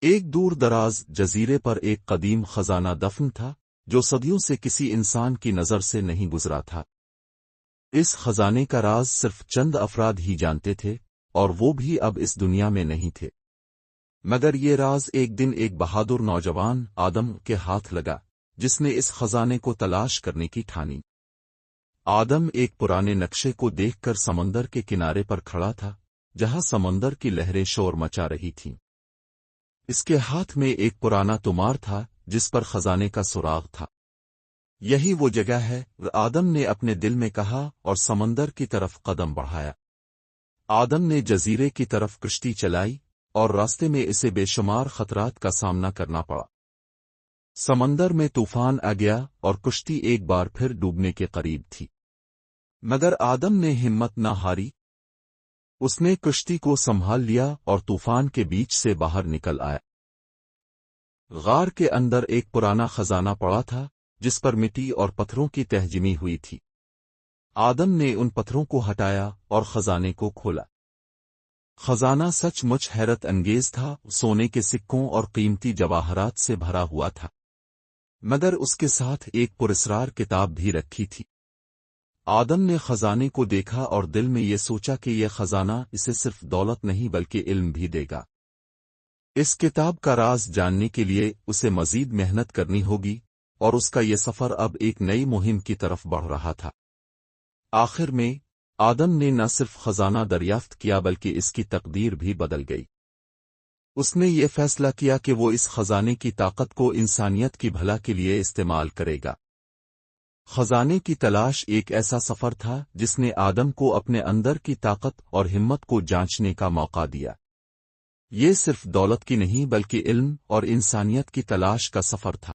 ایک دور دراز جزیرے پر ایک قدیم خزانہ دفن تھا جو صدیوں سے کسی انسان کی نظر سے نہیں گزرا تھا۔ اس خزانے کا راز صرف چند افراد ہی جانتے تھے، اور وہ بھی اب اس دنیا میں نہیں تھے۔ مگر یہ راز ایک دن ایک بہادر نوجوان آدم کے ہاتھ لگا، جس نے اس خزانے کو تلاش کرنے کی ٹھانی۔ آدم ایک پرانے نقشے کو دیکھ کر سمندر کے کنارے پر کھڑا تھا، جہاں سمندر کی لہریں شور مچا رہی تھیں۔ اس کے ہاتھ میں ایک پرانا تمار تھا جس پر خزانے کا سراغ تھا۔ یہی وہ جگہ ہے، آدم نے اپنے دل میں کہا اور سمندر کی طرف قدم بڑھایا۔ آدم نے جزیرے کی طرف کشتی چلائی، اور راستے میں اسے بے شمار خطرات کا سامنا کرنا پڑا۔ سمندر میں طوفان آ گیا اور کشتی ایک بار پھر ڈوبنے کے قریب تھی، مگر آدم نے ہمت نہ ہاری۔ اس نے کشتی کو سنبھال لیا اور طوفان کے بیچ سے باہر نکل آیا۔ غار کے اندر ایک پرانا خزانہ پڑا تھا جس پر مٹی اور پتھروں کی تہ جمی ہوئی تھی۔ آدم نے ان پتھروں کو ہٹایا اور خزانے کو کھولا۔ خزانہ سچ مچ حیرت انگیز تھا، سونے کے سکوں اور قیمتی جواہرات سے بھرا ہوا تھا، مگر اس کے ساتھ ایک پراسرار کتاب بھی رکھی تھی۔ آدم نے خزانے کو دیکھا اور دل میں یہ سوچا کہ یہ خزانہ اسے صرف دولت نہیں بلکہ علم بھی دے گا۔ اس کتاب کا راز جاننے کے لیے اسے مزید محنت کرنی ہوگی، اور اس کا یہ سفر اب ایک نئی مہم کی طرف بڑھ رہا تھا۔ آخر میں آدم نے نہ صرف خزانہ دریافت کیا بلکہ اس کی تقدیر بھی بدل گئی۔ اس نے یہ فیصلہ کیا کہ وہ اس خزانے کی طاقت کو انسانیت کی بھلا کے لیے استعمال کرے گا۔ خزانے کی تلاش ایک ایسا سفر تھا جس نے آدم کو اپنے اندر کی طاقت اور ہمت کو جانچنے کا موقع دیا۔ یہ صرف دولت کی نہیں بلکہ علم اور انسانیت کی تلاش کا سفر تھا۔